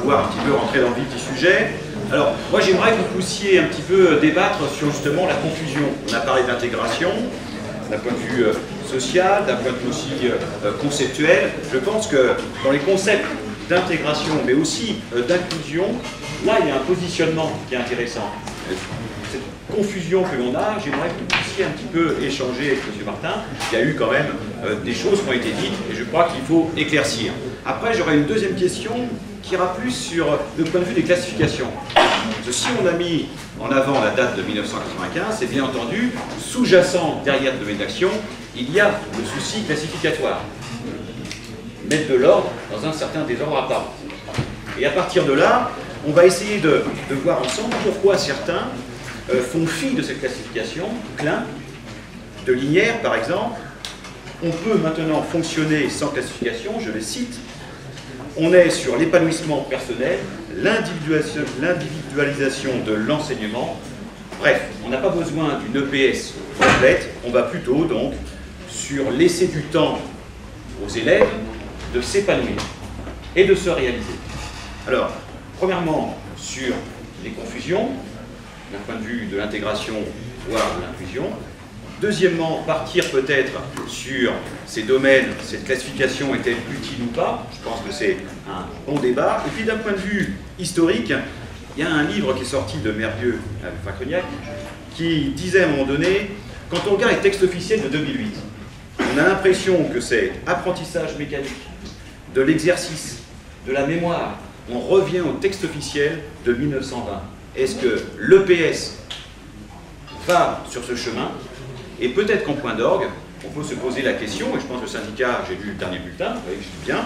pouvoir un petit peu rentrer dans le vif du sujet. Alors, moi j'aimerais que vous puissiez un petit peu débattre sur justement la confusion. On a parlé d'intégration, d'un point de vue social, d'un point de vue aussi conceptuel. Je pense que dans les concepts d'intégration, mais aussi d'inclusion, là il y a un positionnement qui est intéressant. Cette confusion que l'on a, j'aimerais que vous puissiez un petit peu échanger avec M. Martin. Il y a eu quand même des choses qui ont été dites et je crois qu'il faut éclaircir. Après, j'aurais une deuxième question qui ira plus sur le point de vue des classifications. Parce que si on a mis en avant la date de 1995, c'est bien entendu, sous-jacent derrière le domaine d'action, il y a le souci classificatoire. Mettre de l'ordre dans un certain désordre apparent. Et à partir de là, on va essayer de voir ensemble pourquoi certains font fi de cette classification. Klein, de Linière par exemple, on peut maintenant fonctionner sans classification, je les cite. On est sur l'épanouissement personnel, l'individualisation de l'enseignement. Bref, on n'a pas besoin d'une EPS complète, on va plutôt donc sur laisser du temps aux élèves de s'épanouir et de se réaliser. Alors, premièrement, sur les confusions, d'un point de vue de l'intégration, voire de l'inclusion. Deuxièmement, partir peut-être sur ces domaines, cette classification est-elle utile ou pas? Je pense que c'est un bon débat. Et puis d'un point de vue historique, il y a un livre qui est sorti de Mervieux, Fracreniac, qui disait à un moment donné, quand on regarde les textes officiels de 2008, on a l'impression que c'est apprentissage mécanique, de l'exercice, de la mémoire. On revient au texte officiel de 1920. Est-ce que l'EPS va sur ce chemin? Et peut-être qu'en point d'orgue, on peut se poser la question, et je pense que le syndicat, j'ai lu le dernier bulletin, vous voyez que je dis bien,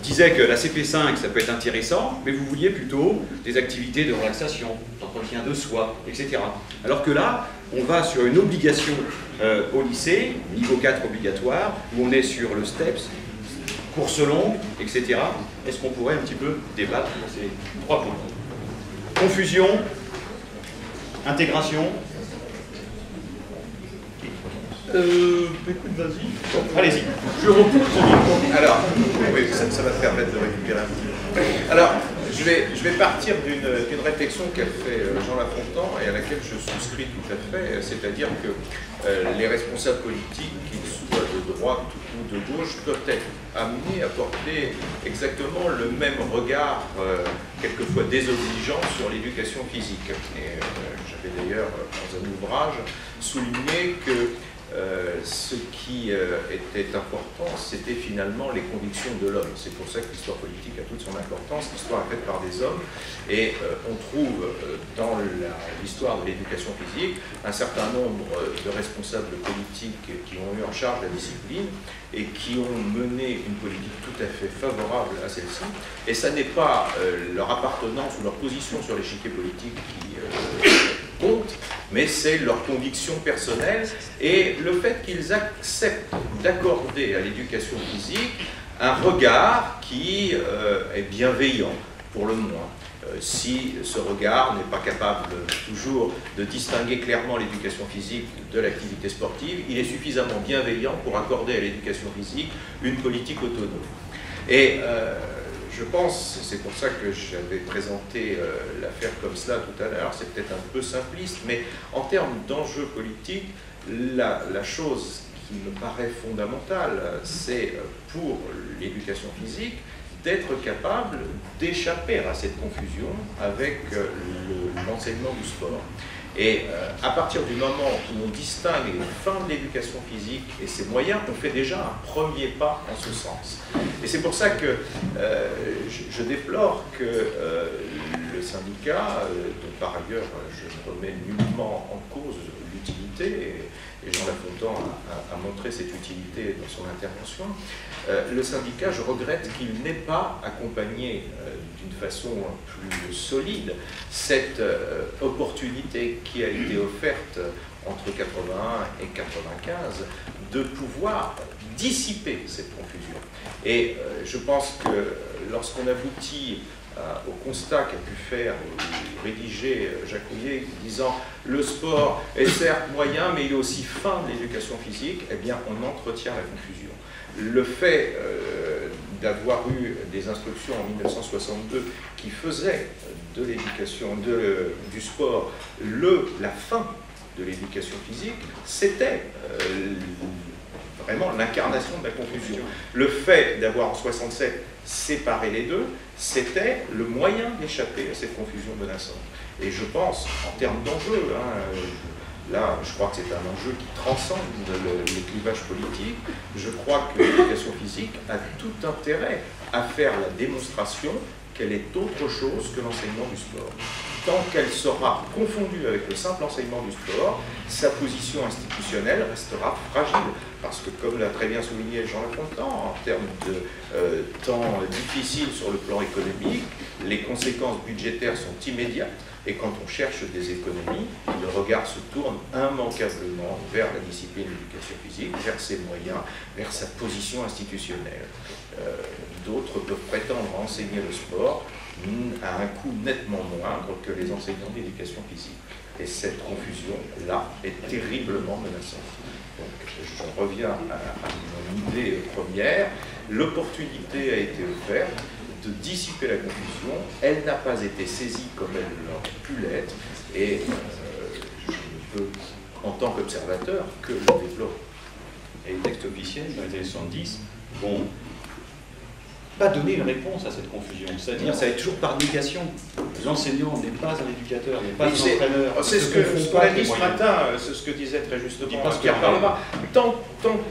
disait que la CP5, ça peut être intéressant, mais vous vouliez plutôt des activités de relaxation, d'entretien de soi, etc. Alors que là, on va sur une obligation au lycée, niveau 4 obligatoire, où on est sur le STEPS, course longue, etc. Est-ce qu'on pourrait un petit peu débattre sur ces trois points? Confusion, intégration. Écoute, vas-y. Allez-y, je repousse ce micro. Alors, oui, ça va te permettre de récupérer un petit peu. Alors, je vais partir d'une réflexion qu'a fait Jean Lafontan et à laquelle je souscris tout à fait, c'est-à-dire que les responsables politiques, qu'ils soient de droite ou de gauche, doivent être amenés à porter exactement le même regard, quelquefois désobligeant, sur l'éducation physique. Et j'avais d'ailleurs, dans un ouvrage, souligné que ce qui était important, c'était finalement les convictions de l'homme. C'est pour ça que l'histoire politique a toute son importance. L'histoire est faite par des hommes et on trouve dans l'histoire de l'éducation physique un certain nombre de responsables politiques qui ont eu en charge la discipline et qui ont mené une politique tout à fait favorable à celle-ci. Et ça n'est pas leur appartenance ou leur position sur l'échiquier politique qui compte, mais c'est leur conviction personnelle et le fait qu'ils acceptent d'accorder à l'éducation physique un regard qui est bienveillant, pour le moins. Si ce regard n'est pas capable toujours de distinguer clairement l'éducation physique de l'activité sportive, il est suffisamment bienveillant pour accorder à l'éducation physique une politique autonome. Et je pense, c'est pour ça que j'avais présenté l'affaire comme cela tout à l'heure, c'est peut-être un peu simpliste, mais en termes d'enjeux politiques, la chose qui me paraît fondamentale, c'est pour l'éducation physique d'être capable d'échapper à cette confusion avec l'enseignement du sport. Et à partir du moment où on distingue les fins de l'éducation physique et ses moyens, on fait déjà un premier pas en ce sens. Et c'est pour ça que je déplore que le syndicat, dont par ailleurs je ne remets nullement en cause l'utilité, et Jean Lafontan a montré cette utilité dans son intervention, le syndicat, je regrette qu'il n'ait pas accompagné d'une façon plus solide cette opportunité qui a été offerte entre 81 et 95 de pouvoir dissiper cette confusion. Et je pense que lorsqu'on aboutit au constat qu'a pu faire ou rédiger Jacques Rouillet, disant le sport est certes moyen mais il est aussi fin de l'éducation physique, eh bien on entretient la confusion. Le fait d'avoir eu des instructions en 1962 qui faisaient de l'éducation, du sport, la fin de l'éducation physique, c'était vraiment l'incarnation de la confusion. Le fait d'avoir en 67 séparé les deux, c'était le moyen d'échapper à cette confusion menaçante. Et je pense, en termes d'enjeu, là, je crois que c'est un enjeu qui transcende les clivages politiques. Je crois que l'éducation physique a tout intérêt à faire la démonstration qu'elle est autre chose que l'enseignement du sport. Tant qu'elle sera confondue avec le simple enseignement du sport, sa position institutionnelle restera fragile. Parce que, comme l'a très bien souligné Jean Lafontant, en termes de temps difficiles sur le plan économique, les conséquences budgétaires sont immédiates. Et quand on cherche des économies, le regard se tourne immanquablement vers la discipline d'éducation physique, vers ses moyens, vers sa position institutionnelle. D'autres peuvent prétendre enseigner le sport à un coût nettement moindre que les enseignants d'éducation physique. Et cette confusion-là est terriblement menaçante. Donc, je reviens à mon idée première. L'opportunité a été offerte de dissiper la confusion, elle n'a pas été saisie comme elle aurait pu l'être, et je ne peux, en tant qu'observateur, que le déplore. Et les textes officiels, dans les années 70, vont pas donner une réponse à cette confusion. C'est-à-dire, ça va être toujours par négation. L'enseignant n'est pas un éducateur, n'est pas un entraîneur. C'est ce qu'on a dit ce matin, c'est ce que disait très justement Pierre Parleva. Tant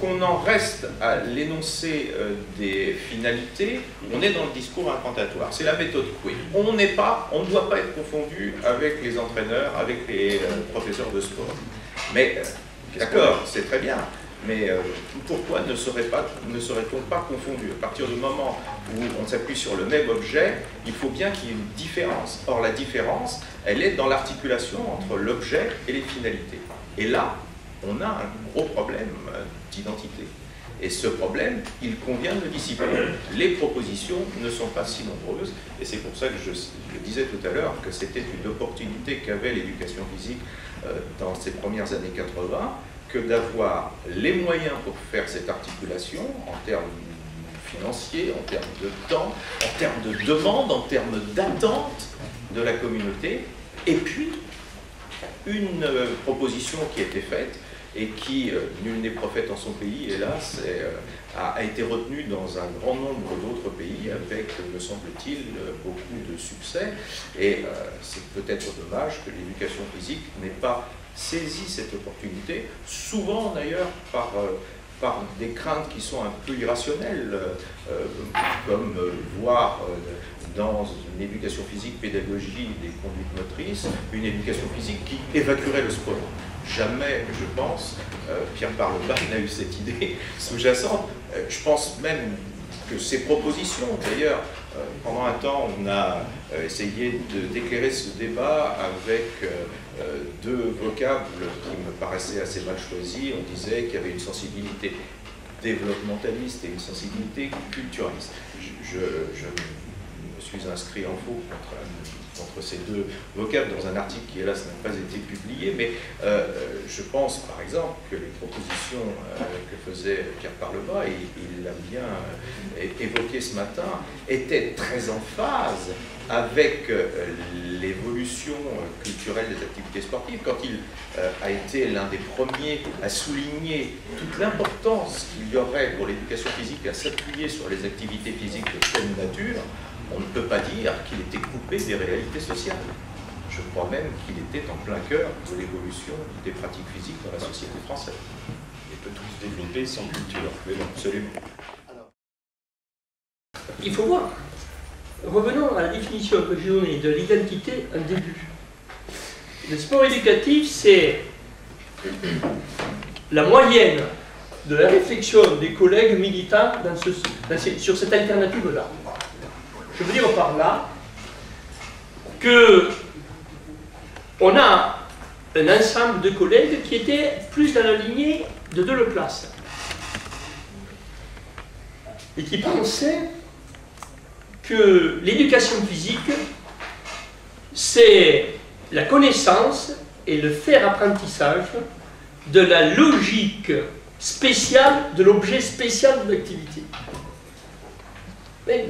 qu'on en reste à l'énoncé des finalités, on est dans le discours incantatoire. C'est la méthode Coué. On ne doit pas être confondu avec les entraîneurs, avec les professeurs de sport. Mais, d'accord, c'est très bien. Mais pourquoi ne serait-on pas confondu? À partir du moment où on s'appuie sur le même objet, il faut bien qu'il y ait une différence. Or, la différence, elle est dans l'articulation entre l'objet et les finalités. Et là, on a un gros problème d'identité. Et ce problème, il convient de le dissiper. Les propositions ne sont pas si nombreuses, et c'est pour ça que je disais tout à l'heure que c'était une opportunité qu'avait l'éducation physique dans ses premières années 80, que d'avoir les moyens pour faire cette articulation en termes financiers, en termes de temps, en termes de demande, en termes d'attente de la communauté, et puis une proposition qui a été faite et qui, nul n'est prophète en son pays, hélas, a été retenue dans un grand nombre d'autres pays avec, me semble-t-il, beaucoup de succès. Et c'est peut-être dommage que l'éducation physique n'ait pas saisi cette opportunité, souvent d'ailleurs par des craintes qui sont un peu irrationnelles, comme voir dans une éducation physique pédagogie des conduites motrices, une éducation physique qui évacuerait le sport. Jamais, je pense, Pierre Parleva n'a eu cette idée sous-jacente. Je pense même que ces propositions, d'ailleurs, pendant un temps, on a essayé d'éclairer ce débat avec deux vocables qui me paraissaient assez mal choisis. On disait qu'il y avait une sensibilité développementaliste et une sensibilité culturaliste. Je me suis inscrit en faux contre ces deux vocables dans un article qui, hélas, n'a pas été publié, mais je pense, par exemple, que les propositions que faisait Pierre Parleva, et il l'a bien évoqué ce matin, étaient très en phase avec l'évolution culturelle des activités sportives, quand il a été l'un des premiers à souligner toute l'importance qu'il y aurait pour l'éducation physique à s'appuyer sur les activités physiques de pleine nature. On ne peut pas dire qu'il était coupé des réalités sociales. Je crois même qu'il était en plein cœur de l'évolution des pratiques physiques dans la société française. Il peut tout se développer sans culture. Mais non, absolument. Alors, il faut voir. Revenons à la définition que j'ai donnée de l'identité un début. Le sport éducatif, c'est la moyenne de la réflexion des collègues militants sur cette alternative-là. Je veux dire par là qu'on a un ensemble de collègues qui étaient plus dans la lignée de Deleplace et qui pensaient que l'éducation physique, c'est la connaissance et le faire apprentissage de la logique spéciale de l'objet spécial de l'activité. Mais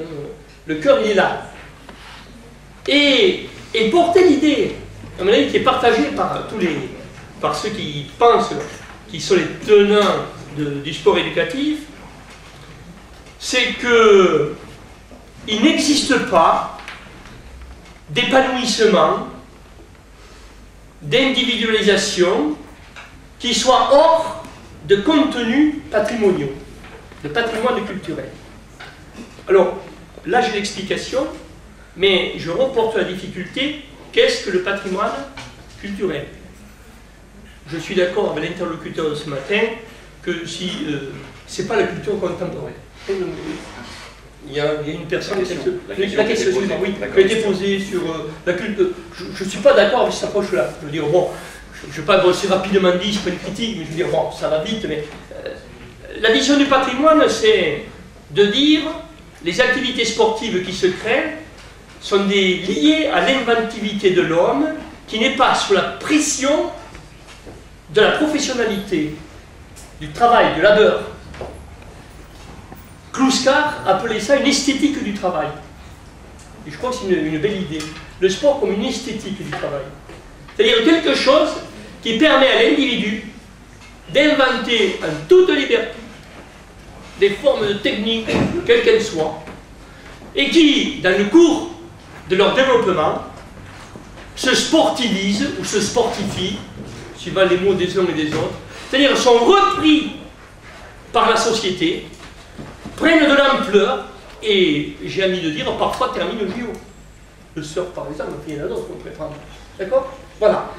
le cœur, il est là. Et porter l'idée, à mon avis, qui est partagée par ceux qui pensent, qui sont les tenants du sport éducatif, c'est que il n'existe pas d'épanouissement, d'individualisation qui soit hors de contenus patrimoniaux, de patrimoine culturel. Alors, là j'ai l'explication, mais je reporte la difficulté, qu'est-ce que le patrimoine culturel? Je suis d'accord avec l'interlocuteur de ce matin que si c'est pas la culture contemporaine. Il y a une personne qui a été posée sur la culture. Je ne suis pas d'accord avec cette approche-là. Je veux dire, bon, je ne vais pas brosser rapidement dit, c'est pas une critique, mais je veux dire, bon, ça va vite, mais la vision du patrimoine, c'est de dire les activités sportives qui se créent sont liées à l'inventivité de l'homme qui n'est pas sous la pression de la professionnalité, du travail, du labeur. Kluskar appelait ça une esthétique du travail. Et je crois que c'est une belle idée. Le sport comme une esthétique du travail. C'est-à-dire quelque chose qui permet à l'individu d'inventer en toute liberté des formes de techniques, quelles qu'elles soient, et qui, dans le cours de leur développement, se sportivisent ou se sportifient, suivant les mots des uns et des autres, c'est-à-dire sont repris par la société, prennent de l'ampleur et, j'ai envie de dire, parfois terminent le JO. Le surf, par exemple, il y en a d'autres qu'on pourrait prendre. D'accord? Voilà.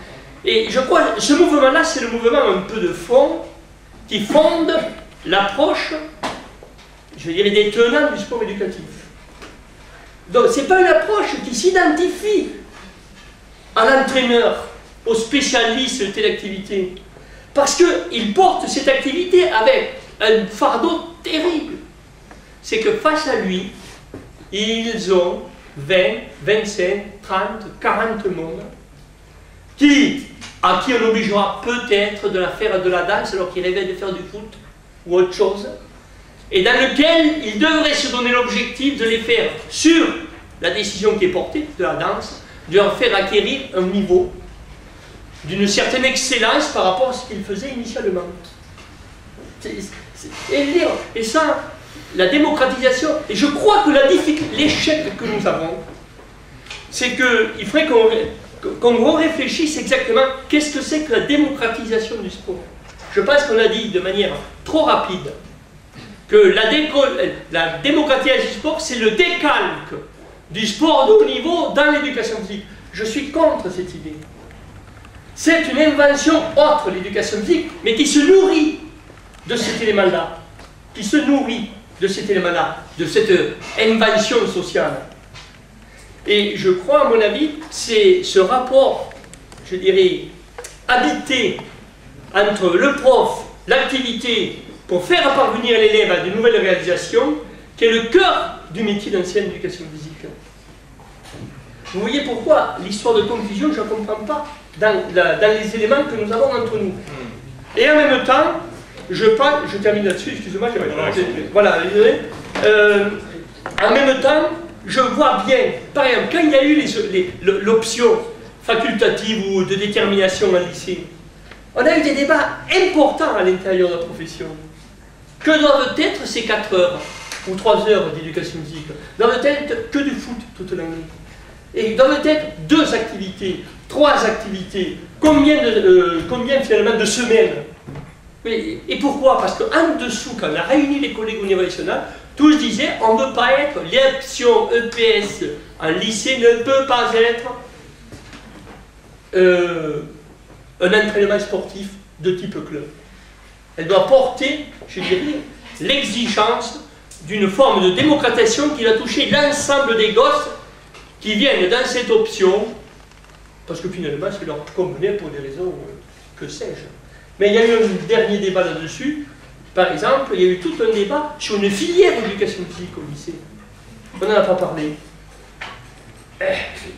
Et je crois que ce mouvement-là, c'est le mouvement un peu de fond qui fonde l'approche, je dirais, des tenants du sport éducatif. Donc, ce n'est pas une approche qui s'identifie à l'entraîneur, au spécialiste de telle activité, parce qu'il porte cette activité avec un fardeau terrible. C'est que face à lui, ils ont 20, 25, 30, 40 monde à qui on obligera peut-être de faire de la danse alors qu'ils rêvaient de faire du foot ou autre chose, et dans lequel il devrait se donner l'objectif de les faire, sur la décision qui est portée de la danse, de leur faire acquérir un niveau d'une certaine excellence par rapport à ce qu'ils faisaient initialement. Et ça, la démocratisation, et je crois que l'échec que nous avons, c'est qu'il faudrait qu'on réfléchisse exactement qu'est-ce que c'est que la démocratisation du sport. Je pense qu'on a dit de manière trop rapide que la démocratisation du sport, c'est le décalque du sport de haut niveau dans l'éducation physique. Je suis contre cette idée. C'est une invention autre, l'éducation physique, mais qui se nourrit de cet élément-là, qui se nourrit de cet élément-là, de cette invention sociale. Et je crois, à mon avis, c'est ce rapport, je dirais, habité entre le prof, l'activité, pour faire parvenir l'élève à de nouvelles réalisations, qui est le cœur du métier d'ancienne éducation physique. Vous voyez pourquoi l'histoire de confusion, je ne la comprends pas dans les éléments que nous avons entre nous. Et en même temps, je termine là-dessus, excusez-moi, voilà, en même temps, je vois bien, par exemple, quand il y a eu l'option facultative ou de détermination en lycée, on a eu des débats importants à l'intérieur de la profession. Que doivent être ces 4 heures ou 3 heures d'éducation physique? Doivent être que du foot toute l'année? Et doivent être 2 activités, 3 activités? Combien finalement de semaines? Et pourquoi? Parce qu'en dessous, quand on a réuni les collègues au niveau national, tous disaient on ne veut pas être, l'option EPS en lycée ne peut pas être un entraînement sportif de type club. Elle doit porter, je dirais, l'exigence d'une forme de démocratisation qui va toucher l'ensemble des gosses qui viennent dans cette option, parce que finalement, ça leur convenait pour des raisons que sais-je. Mais il y a eu un dernier débat là-dessus. Par exemple, il y a eu tout un débat sur une filière d'éducation physique au lycée. On n'en a pas parlé.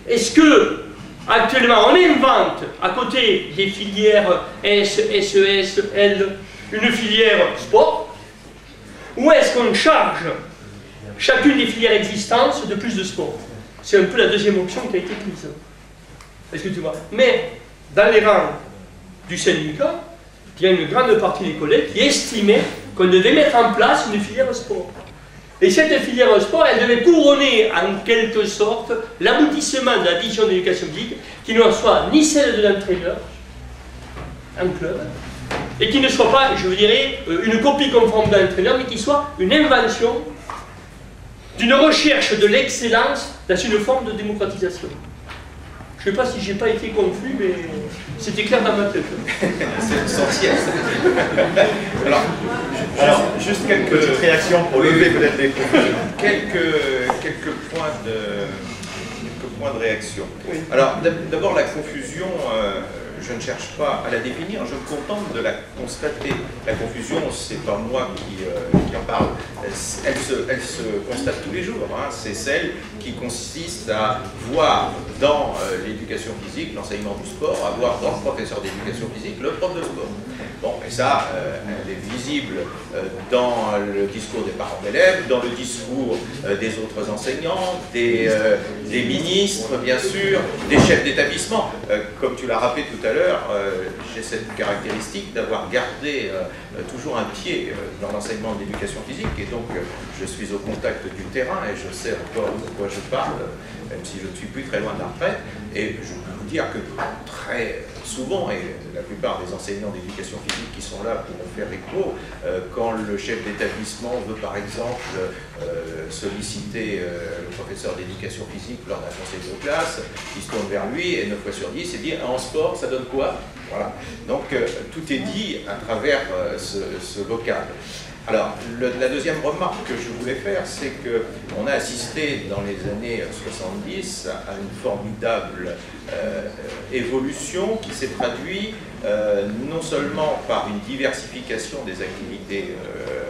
Est-ce que, actuellement, on invente, à côté des filières S, SES, L, une filière sport? Ou est-ce qu'on charge chacune des filières existantes de plus de sport. C'est un peu la deuxième option qui a été prise. Est-ce que tu vois? Mais dans les rangs du syndicat, il y a une grande partie des collègues qui estimaient qu'on devait mettre en place une filière sport. Et cette filière sport, elle devait couronner en quelque sorte l'aboutissement de la division d'éducation physique qui ne soit ni celle de l'entraîneur, un club, et qui ne soit pas, je dirais, une copie conforme de l'entraîneur, mais qui soit une invention d'une recherche de l'excellence dans une forme de démocratisation. Je ne sais pas si j'ai pas été confus, mais c'était clair dans ma tête. C'est essentiel. Alors, juste quelques petites réactions pour lever peut-être des quelques points de réaction. Oui. Alors, d'abord, la confusion, je ne cherche pas à la définir, je me contente de la constater. La confusion, c'est pas moi qui en parle, elle se constate tous les jours. Hein. C'est celle qui consiste à voir dans l'éducation physique l'enseignement du sport, à voir dans le professeur d'éducation physique le prof de sport. Bon, et ça, elle est visible dans le discours des parents d'élèves, dans le discours des autres enseignants, des ministres, bien sûr, des chefs d'établissement. Comme tu l'as rappelé tout à l'heure, j'ai cette caractéristique d'avoir gardé toujours un pied dans l'enseignement de l'éducation physique, et donc je suis au contact du terrain et je sais encore de quoi je parle, même si je ne suis plus très loin de la retraite, et je peux vous dire que très souvent, et la plupart des enseignants d'éducation physique qui sont là pourront faire écho, quand le chef d'établissement veut par exemple solliciter le professeur d'éducation physique lors d'un conseil de classe, il se tourne vers lui et 9 fois sur 10 il dit en sport ça donne quoi? Voilà. Donc tout est dit à travers ce vocal. Alors, la deuxième remarque que je voulais faire, c'est qu'on a assisté dans les années 70 à une formidable évolution qui s'est traduite non seulement par une diversification des activités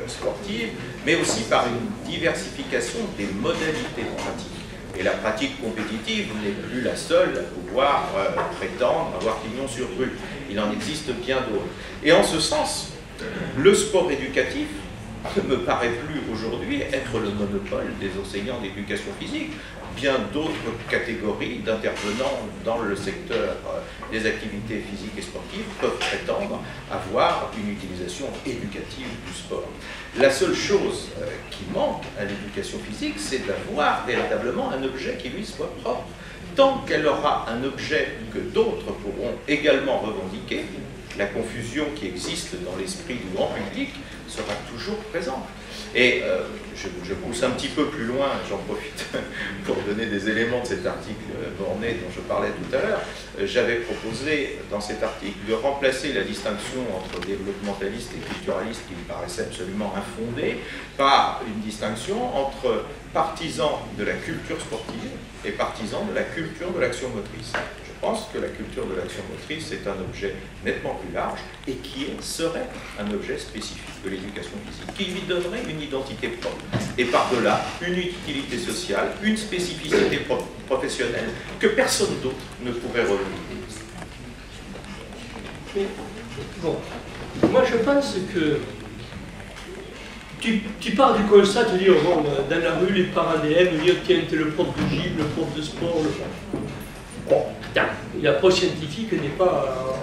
sportives, mais aussi par une diversification des modalités de pratique. Et la pratique compétitive n'est plus la seule à pouvoir prétendre avoir pignon sur rue. Il en existe bien d'autres. Et en ce sens, le sport éducatif ne me paraît plus aujourd'hui être le monopole des enseignants d'éducation physique. Bien d'autres catégories d'intervenants dans le secteur des activités physiques et sportives peuvent prétendre avoir une utilisation éducative du sport. La seule chose qui manque à l'éducation physique, c'est d'avoir véritablement un objet qui lui soit propre. Tant qu'elle aura un objet que d'autres pourront également revendiquer, la confusion qui existe dans l'esprit du grand public sera toujours présente. Et je pousse un petit peu plus loin, j'en profite pour donner des éléments de cet article borné dont je parlais tout à l'heure. J'avais proposé dans cet article de remplacer la distinction entre développementaliste et culturaliste qui me paraissait absolument infondée par une distinction entre partisans de la culture sportive et partisans de la culture de l'action motrice. Je pense que la culture de l'action motrice est un objet nettement plus large et qui serait un objet spécifique de l'éducation physique, qui lui donnerait une identité propre. Et par-delà, une utilité sociale, une spécificité professionnelle que personne d'autre ne pourrait revendiquer. Bon, moi je pense que tu pars du constat de dire, bon, dans la rue, les parents d'élèves dire, tiens, t'es le prof de gym, le prof de sport, le prof. Bon, l'approche scientifique n'est pas...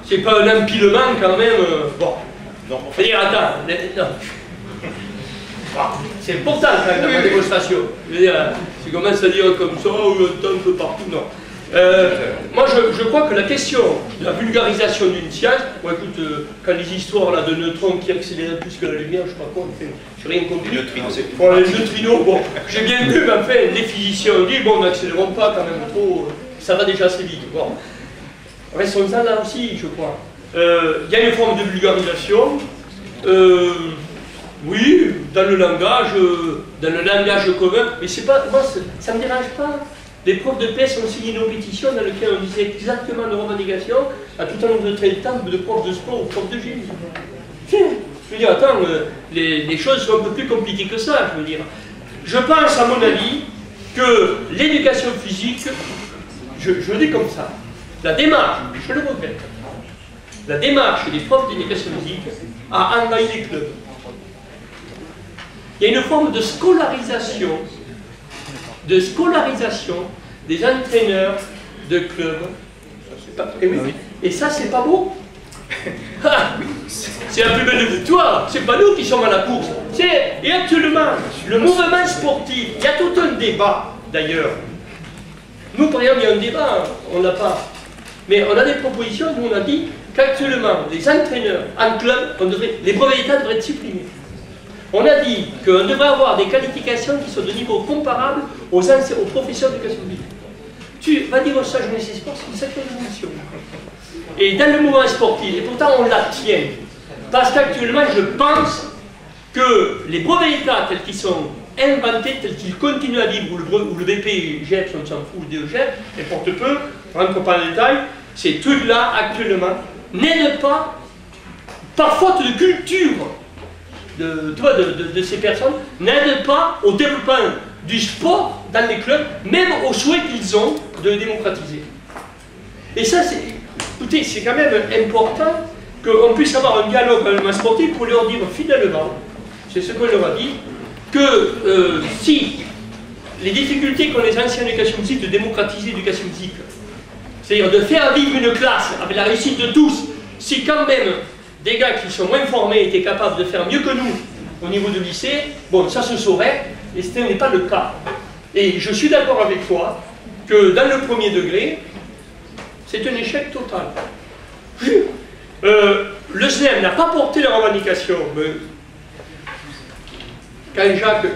c'est pas un empilement quand même... bon, c'est-à-dire, attends, non. C'est important quand même dans ma démonstration. Je veux dire, tu commences à dire comme ça, ou un peu partout, non. Moi, je crois que la question de la vulgarisation d'une science, bon, écoute, quand les histoires là, de neutrons qui accélèrent plus que la lumière, je sais pas quoi, je n'ai rien compris. Les neutrinos, bon, j'ai bien vu, mais enfin, les physiciens ont dit, bon, n'accélérons pas quand même trop, ça va déjà assez vite. Bon. Restons-en là aussi, je crois. Il y a une forme de vulgarisation, oui, dans le langage commun, mais c'est pas, moi, ça ne me dérange pas. Les profs de PS ont signé nos pétitions dans lesquelles on disait exactement nos revendications à tout un nombre de traitants de profs de sport ou profs de gym. Je veux dire, attends, les choses sont un peu plus compliquées que ça, je veux dire. Je pense, à mon avis, que l'éducation physique, je le dis comme ça, la démarche, je le regrette, la démarche des profs d'éducation physique a envahi les clubs. il y a une forme de scolarisation des entraîneurs de clubs. Et, oui. Et ça, c'est pas beau. C'est la plus belle victoire. C'est pas nous qui sommes à la course. Et actuellement, le mouvement sportif, il y a tout un débat d'ailleurs. Nous, par exemple, il y a un débat, on n'a pas. Mais on a des propositions, nous on a dit qu'actuellement, les entraîneurs en club, les brevets d'État devraient être supprimés. On a dit qu'on devrait avoir des qualifications qui sont de niveau comparable aux professeurs d'éducation physique. Tu vas dire ça, je ne sais pas, c'est une sacrée évolution. Et dans le mouvement sportif, et pourtant on la tient, parce qu'actuellement je pense que les brevets d'État tels qu'ils sont inventés, tels qu'ils continuent à vivre, ou le BP, GEPS, on s'en fout, le DEGEP, n'importe peu, on ne rentre pas dans le détail, ces trucs-là actuellement n'aident pas, par faute de culture de ces personnes, n'aident pas au développement du sport dans les clubs, même au souhait qu'ils ont de démocratiser. Et ça, écoutez, c'est quand même important qu'on puisse avoir un dialogue avec le sportif pour leur dire fidèlement, c'est ce qu'on leur a dit, que si les difficultés qu'ont les anciens éducation physique de démocratiser l'éducation physique, c'est-à-dire de faire vivre une classe avec la réussite de tous, si quand même des gars qui sont moins formés étaient capables de faire mieux que nous au niveau du lycée, bon, ça se saurait, et ce n'est pas le cas. Et je suis d'accord avec toi que dans le premier degré, c'est un échec total. Le SNEM n'a pas porté la revendication, mais quand Jacques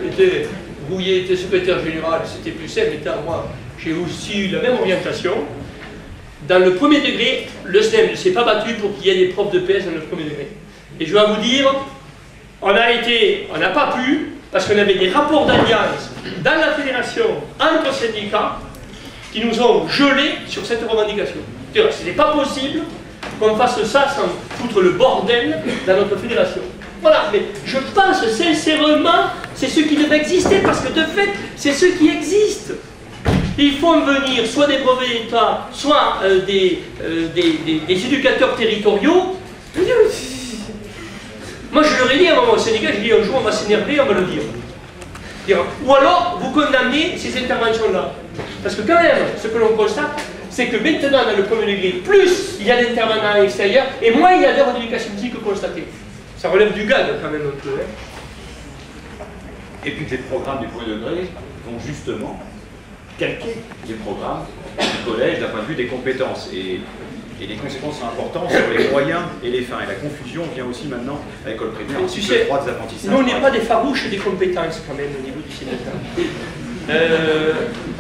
Rouillet était secrétaire général, c'était plus simple, mais moi, j'ai aussi eu la même orientation. Dans le premier degré, le SNEM ne s'est pas battu pour qu'il y ait des profs de PS dans le premier degré. Et je vais vous dire, on n'a pas pu, parce qu'on avait des rapports d'alliance dans la fédération entre syndicats qui nous ont gelés sur cette revendication. Ce n'est pas possible qu'on fasse ça sans foutre le bordel dans notre fédération. Voilà, mais je pense sincèrement, c'est ce qui devait exister, parce que de fait, c'est ce qui existe. Ils font venir soit des brevets d'État, soit des éducateurs territoriaux. Moi, je leur ai dit à un moment au syndicat, j'ai dit un jour on va s'énerver, on va le dire. Ou alors, vous condamnez ces interventions-là. Parce que quand même, ce que l'on constate, c'est que maintenant, dans le premier degré, plus il y a d'intervenants extérieurs, et moins il y a d'heures d'éducation physique constatées. Ça relève du gag quand même un peu. Hein. Et puis les programmes du premier degré vont justement calquer les programmes du collège d'un point de vue des compétences. Et les conséquences sont importantes sur les moyens et les fins. Et la confusion vient aussi maintenant à l'école primaire, ainsi que le droit des apprentissages. Nous, on n'est pas des farouches des compétences quand même au niveau du syndicat.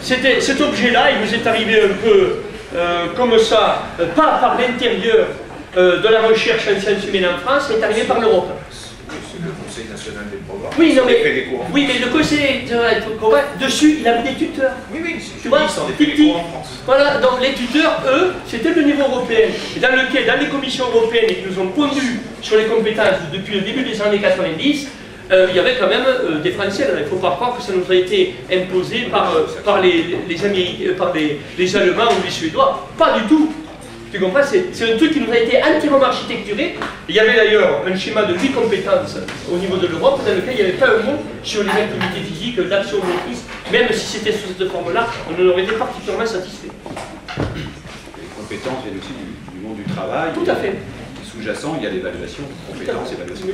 Cet objet-là, il nous est arrivé un peu comme ça, pas par l'intérieur de la recherche en sciences humaines en France, c'est arrivé par l'Europe. C'est le Conseil national des programmes. Oui, non, mais, le Conseil national des programmes, dessus, il avait des tuteurs. Oui, tu vois, fait des cours en France. Voilà, donc les tuteurs, eux, c'était le niveau européen. Et dans lequel, dans les commissions européennes qui nous ont pondus sur les compétences depuis le début des années 90, il y avait quand même des Français. Il ne faut pas croire que ça nous a été imposé par les Allemands ou les Suédois. Pas du tout. Tu comprends? C'est un truc qui nous a été entièrement architecturé. Il y avait d'ailleurs un schéma de 8 compétences au niveau de l'Europe dans lequel il n'y avait pas un mot sur les activités physiques, l'action motrice. Même si c'était sous cette forme-là, on en aurait été particulièrement satisfait. Les compétences viennent aussi du monde du travail. Tout à fait. Sous-jacent, il y a l'évaluation, compétences, évaluation.